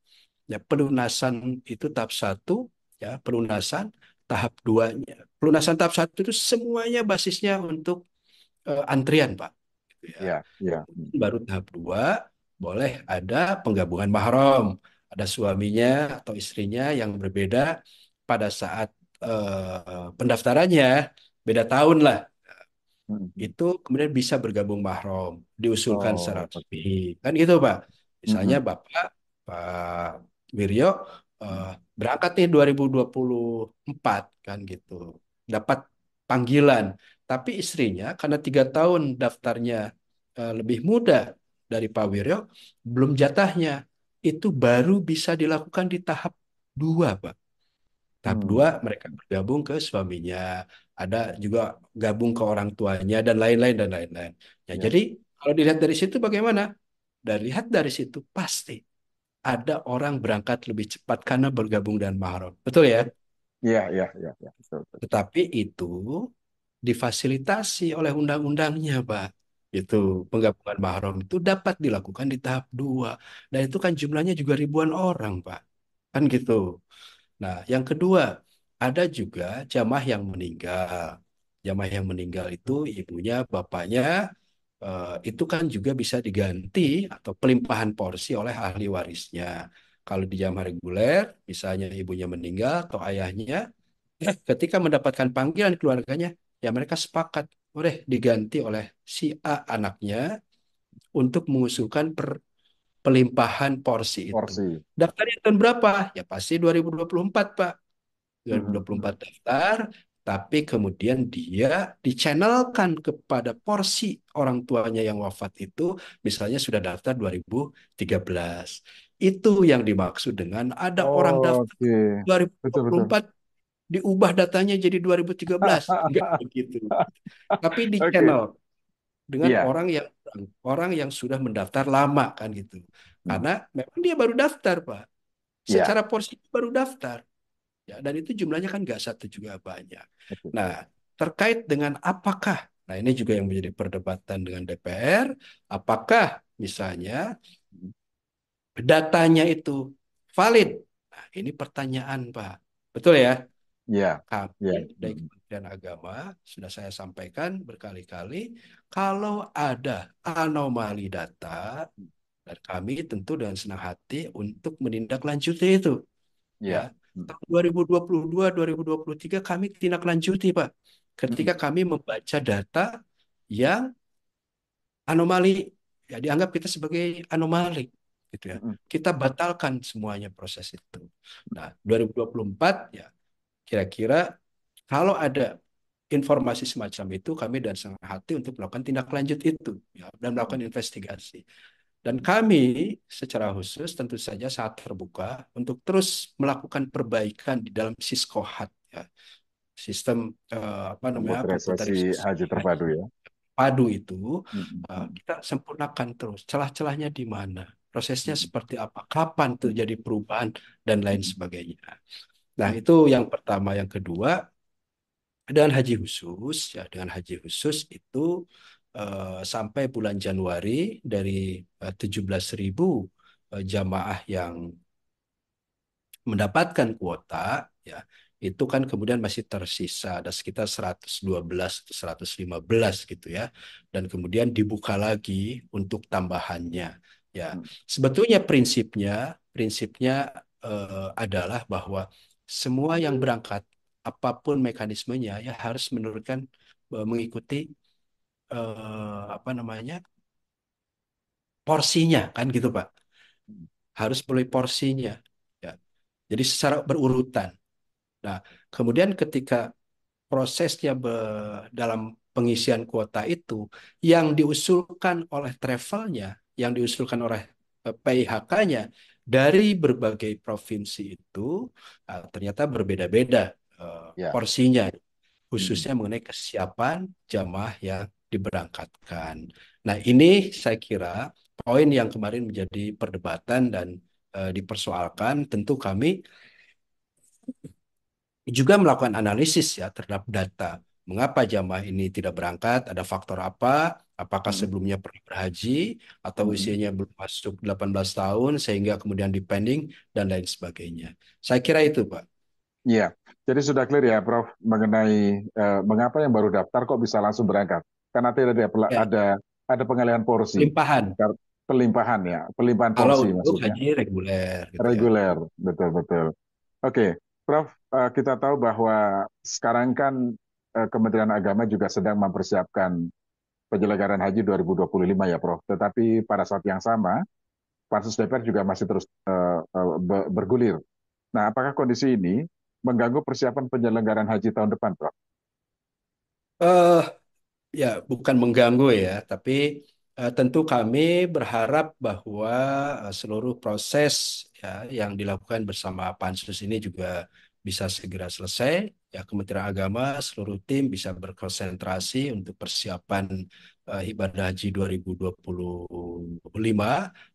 ya pelunasan itu tahap satu, ya pelunasan tahap duanya. Pelunasan tahap satu itu semuanya basisnya untuk antrian, Pak. Gitu ya. Ya, ya. Hmm. Baru tahap dua, boleh ada penggabungan mahram. Ada suaminya atau istrinya yang berbeda pada saat pendaftarannya, beda tahun lah. Hmm. Hmm. Itu kemudian bisa bergabung mahram, diusulkan secara Oh, resmi. oke. Kan gitu, Pak. Hmm. Misalnya Hmm. Bapak, Pak Wiryo, eh, berangkat nih 2024, kan gitu. Dapat panggilan. Tapi istrinya, karena 3 tahun daftarnya lebih muda dari Pak Wiryo, belum jatahnya. Itu baru bisa dilakukan di tahap dua, Pak. Tahap dua, Hmm. mereka bergabung ke suaminya, ada juga gabung ke orang tuanya dan lain-lain dan lain-lain. Ya, Ya. jadi kalau dilihat dari situ bagaimana? Lihat dari situ pasti ada orang berangkat lebih cepat karena bergabung dan mahram. Betul ya? Iya, iya, iya, iya. Betul, betul. Tetapi itu difasilitasi oleh undang-undangnya, Pak. Itu penggabungan mahram itu dapat dilakukan di tahap dua. Dan itu kan jumlahnya juga ribuan orang, Pak. Kan gitu. Nah, yang kedua, ada juga jamaah yang meninggal. Jamaah yang meninggal itu ibunya, bapaknya, itu kan juga bisa diganti atau pelimpahan porsi oleh ahli warisnya. Kalau di jamaah reguler, misalnya ibunya meninggal atau ayahnya, ketika mendapatkan panggilan keluarganya, ya mereka sepakat, boleh diganti oleh si A anaknya untuk mengusulkan pelimpahan porsi itu. Porsi. Daftarnya tahun berapa? Ya pasti 2024, Pak. Hmm. Hmm. 2024 Hmm. daftar, tapi kemudian dia dichannelkan kepada porsi orang tuanya yang wafat itu, misalnya sudah daftar 2013. Itu yang dimaksud dengan ada orang daftar Oke. Betul, betul. 2024, diubah datanya jadi 2013. Enggak begitu. Tapi di Oke. channel dengan Iya. orang yang sudah mendaftar lama kan gitu. Hmm. Karena memang dia baru daftar, Pak. Iya. Secara porsi baru daftar. Ya, dan itu jumlahnya kan nggak satu juga banyak. Oke. Nah, terkait dengan apakah, nah ini juga yang menjadi perdebatan dengan DPR, apakah misalnya datanya itu valid? Nah, ini pertanyaan, Pak. Betul ya? Iya. Kami Iya. dari Hmm. Kementerian Agama sudah saya sampaikan berkali-kali, kalau ada anomali data, dan kami tentu dengan senang hati untuk menindaklanjuti itu. Ya, Iya. Hmm. tahun 2022, 2023 kami tindak lanjuti, Pak. Hmm. Ketika kami membaca data yang anomali, ya dianggap kita sebagai anomali, gitu ya. Hmm. Kita batalkan semuanya proses itu. Nah, 2024 ya kira-kira kalau ada informasi semacam itu, kami dan senang hati untuk melakukan tindak lanjut itu, ya, dan Hmm. melakukan investigasi. Dan kami secara khusus tentu saja sangat terbuka untuk terus melakukan perbaikan di dalam Siskohat, ya, sistem apa namanya Komputerisasi komputerisasi haji haji terpadu ya. padu itu, Hmm. Hmm. kita sempurnakan terus. Celah-celahnya di mana, prosesnya Hmm. seperti apa, kapan Hmm. terjadi perubahan dan lain Hmm. sebagainya. Nah, Hmm. itu yang pertama. Yang kedua, dengan haji khusus, ya dengan haji khusus itu sampai bulan Januari dari 17.000 jamaah yang mendapatkan kuota, ya itu kan kemudian masih tersisa ada sekitar 112 atau 115 gitu ya. Dan kemudian dibuka lagi untuk tambahannya. Ya, Hmm. sebetulnya prinsipnya adalah bahwa semua yang berangkat apapun mekanismenya ya harus menurunkan mengikuti apa namanya porsinya kan gitu Pak. Harus melalui porsinya. Ya. Jadi secara berurutan. Nah, kemudian ketika prosesnya dalam pengisian kuota itu yang diusulkan oleh travelnya, yang diusulkan oleh PIHK-nya dari berbagai provinsi itu ternyata berbeda-beda Ya. porsinya, Hmm. khususnya mengenai kesiapan jamaah yang diberangkatkan. Nah, ini saya kira poin yang kemarin menjadi perdebatan dan dipersoalkan. Tentu kami juga melakukan analisis ya terhadap data. Mengapa jamaah ini tidak berangkat? Ada faktor apa? Apakah Hmm. sebelumnya pernah berhaji atau Hmm. usianya belum masuk 18 tahun sehingga kemudian dipending dan lain sebagainya. Saya kira itu, Pak. Iya, jadi sudah clear ya, Prof, mengenai mengapa yang baru daftar kok bisa langsung berangkat. Karena tidak ada Ya, ada pengalihan porsi, limpahan. pelimpahan ya, pelimpahan Kalau porsi untuk maksudnya, haji reguler gitu ya. reguler, betul betul. Oke, Prof, kita tahu bahwa sekarang kan Kementerian Agama juga sedang mempersiapkan penyelenggaraan haji 2025 ya, Prof. Tetapi pada saat yang sama, Pansus DPR juga masih terus bergulir. Nah, apakah kondisi ini mengganggu persiapan penyelenggaraan haji tahun depan, Prof? Eh, Ya, bukan mengganggu ya, tapi tentu kami berharap bahwa seluruh proses ya yang dilakukan bersama Pansus ini juga bisa segera selesai. Ya, Kementerian Agama, seluruh tim bisa berkonsentrasi untuk persiapan ibadah haji 2025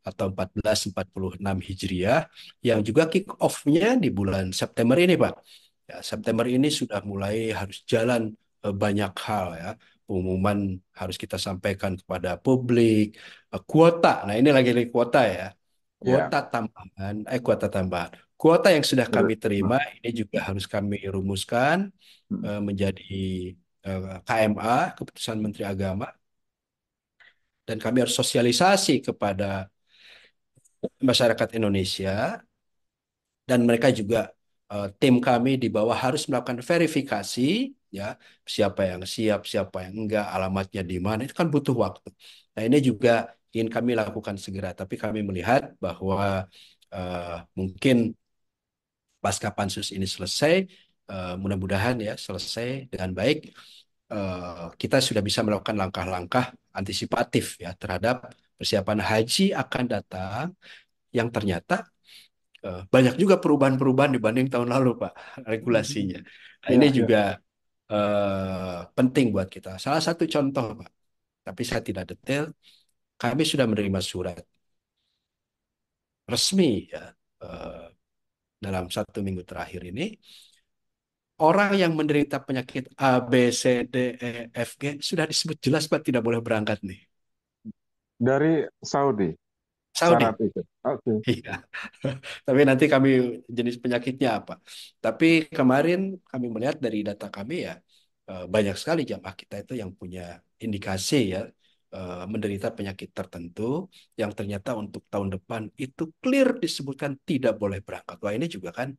atau 1446 Hijriah yang juga kick off-nya di bulan September ini, Pak. Ya, September ini sudah mulai harus jalan banyak hal ya pengumuman harus kita sampaikan kepada publik. Kuota, nah ini lagi kuota ya. Ya, Kuota tambahan. Kuota yang sudah Re- kami terima ini juga harus kami rumuskan hmm, menjadi KMA, Keputusan Menteri Agama, dan kami harus sosialisasi kepada masyarakat Indonesia dan mereka juga tim kami di bawah harus melakukan verifikasi ya siapa yang siap siapa yang enggak alamatnya di mana itu kan butuh waktu. Nah ini juga ingin kami lakukan segera tapi kami melihat bahwa mungkin pasca pansus ini selesai mudah-mudahan ya selesai dengan baik kita sudah bisa melakukan langkah-langkah antisipatif ya terhadap persiapan haji akan datang yang ternyata banyak juga perubahan-perubahan dibanding tahun lalu, Pak, regulasinya. Nah, ini ya, ya. juga penting buat kita. Salah satu contoh, Pak, tapi saya tidak detail, kami sudah menerima surat resmi ya eh, dalam 1 minggu terakhir ini, orang yang menderita penyakit A, B, C, D, E, F, G sudah disebut jelas, Pak, tidak boleh berangkat nih. Dari Saudi, syarat Saudi. itu. Oke. Iya. Tapi nanti kami jenis penyakitnya apa. Tapi kemarin kami melihat dari data kami ya banyak sekali jamaah kita itu yang punya indikasi ya menderita penyakit tertentu yang ternyata untuk tahun depan itu clear disebutkan tidak boleh berangkat. Wah ini juga kan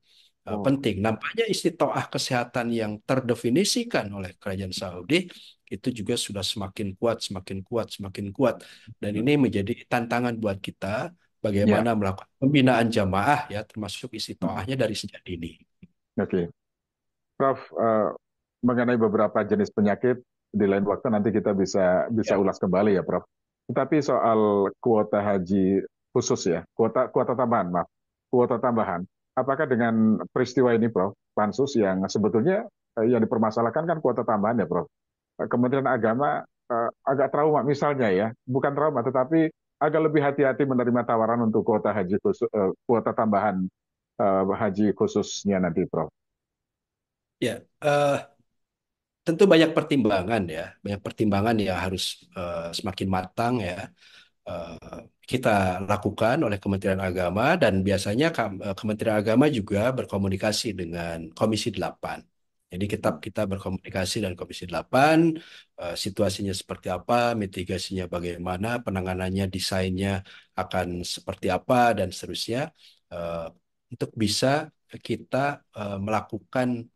Oh, penting. Nampaknya istitoah kesehatan yang terdefinisikan oleh Kerajaan Saudi itu juga sudah semakin kuat, semakin kuat, semakin kuat. Dan ini menjadi tantangan buat kita ya. bagaimana melakukan pembinaan jamaah ya termasuk Hmm. istitoahnya dari sejak dini. Oke. Prof, mengenai beberapa jenis penyakit di lain waktu nanti kita bisa Ya. ulas kembali ya, Prof. Tetapi soal kuota haji khusus ya, kuota kuota tambahan, maaf, kuota tambahan. Apakah dengan peristiwa ini, Prof, Pansus yang sebetulnya yang dipermasalahkan kan kuota tambahan ya, Prof. Kementerian Agama agak trauma misalnya ya, bukan trauma tetapi agak lebih hati-hati menerima tawaran untuk kuota haji khusus, kuota tambahan haji khususnya nanti, Prof. Ya, tentu banyak pertimbangan ya, banyak pertimbangan yang harus semakin matang ya. kita lakukan oleh Kementerian Agama dan biasanya Kementerian Agama juga berkomunikasi dengan Komisi 8. Jadi kita berkomunikasi dengan Komisi 8, situasinya seperti apa, mitigasinya bagaimana, penanganannya, desainnya akan seperti apa dan seterusnya, eh, untuk bisa kita melakukan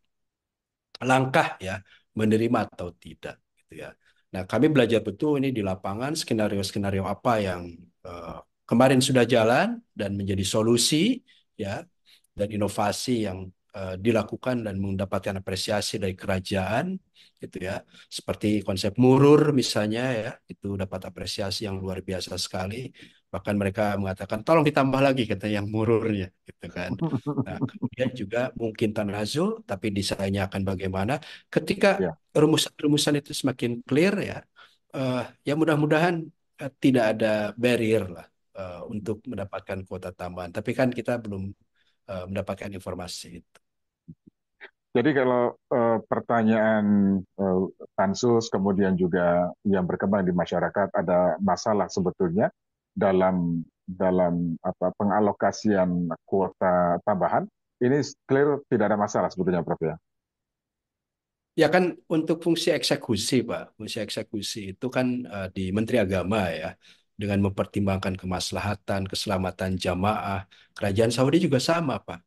langkah ya, menerima atau tidak gitu ya. Nah, kami belajar betul ini di lapangan skenario-skenario apa yang eh, kemarin sudah jalan dan menjadi solusi ya, dan inovasi yang dilakukan dan mendapatkan apresiasi dari kerajaan gitu ya. Seperti konsep murur misalnya ya, itu dapat apresiasi yang luar biasa sekali. Bahkan mereka mengatakan tolong ditambah lagi kata yang mururnya gitu kan. Nah, kemudian juga mungkin tanazul, tapi desainnya akan bagaimana. Ketika Ya. rumusan-rumusan itu semakin clear ya, ya mudah-mudahan tidak ada barrier lah untuk mendapatkan kuota tambahan. Tapi kan kita belum mendapatkan informasi itu. Jadi kalau pertanyaan eh, pansus kemudian juga yang berkembang di masyarakat ada masalah sebetulnya dalam apa pengalokasian kuota tambahan, ini clear tidak ada masalah sebetulnya Prof ya. Ya kan untuk fungsi eksekusi, Pak. Fungsi eksekusi itu kan di Menteri Agama ya, dengan mempertimbangkan kemaslahatan, keselamatan jamaah. Kerajaan Saudi juga sama, Pak.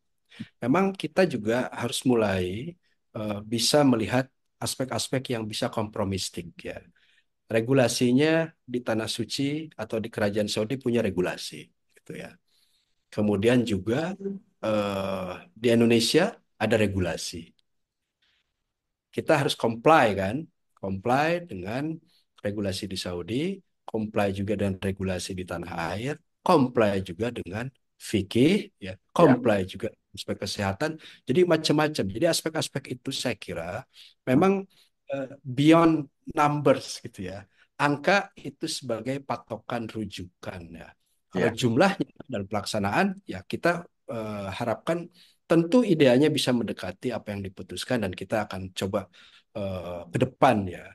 Memang kita juga harus mulai bisa melihat aspek-aspek yang bisa kompromistik ya. Regulasinya di Tanah Suci atau di Kerajaan Saudi punya regulasi, gitu ya. Kemudian juga di Indonesia ada regulasi. Kita harus comply kan, comply dengan regulasi di Saudi, comply juga dengan regulasi di tanah air, comply juga dengan fikih, ya, Ya. comply juga aspek kesehatan. Jadi macam-macam. Jadi aspek-aspek itu saya kira memang beyond numbers gitu ya. Angka itu sebagai patokan rujukan ya. Kalau Ya. jumlahnya dan pelaksanaan ya kita harapkan tentu idealnya bisa mendekati apa yang diputuskan dan kita akan coba ke depan ya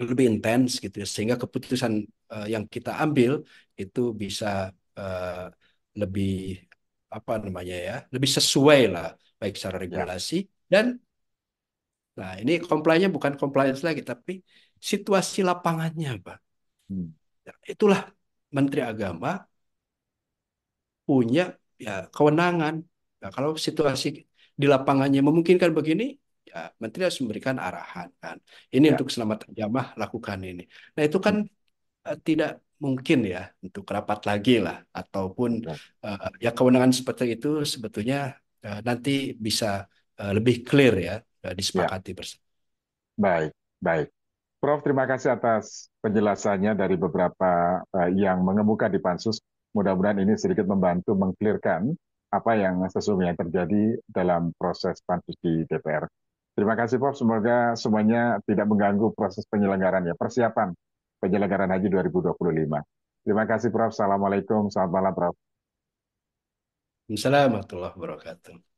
lebih intens gitu ya sehingga keputusan yang kita ambil itu bisa eh, lebih apa namanya ya lebih sesuai lah baik secara Ya. regulasi dan nah ini compliance bukan compliance lagi tapi situasi lapangannya Pak. Hmm. Ya, itulah Menteri Agama punya ya kewenangan. Nah, kalau situasi di lapangannya memungkinkan begini, ya Menteri harus memberikan arahan kan. Ini Ya. untuk keselamatan jamaah lakukan ini. Nah itu kan Hmm. tidak mungkin ya untuk rapat lagi lah ataupun Ya. ya kewenangan seperti itu sebetulnya nanti bisa lebih clear ya Ya. disepakati bersama. Baik. Baik. Prof, terima kasih atas penjelasannya dari beberapa yang mengemuka di pansus. Mudah-mudahan ini sedikit membantu mengklirkan apa yang sesungguhnya terjadi dalam proses pansus di DPR. Terima kasih, Prof. Semoga semuanya tidak mengganggu proses penyelenggaraan ya, persiapan penyelenggaraan Haji 2025. Terima kasih, Prof. Assalamualaikum. Selamat malam, Prof. Assalamualaikum warahmatullahi wabarakatuh.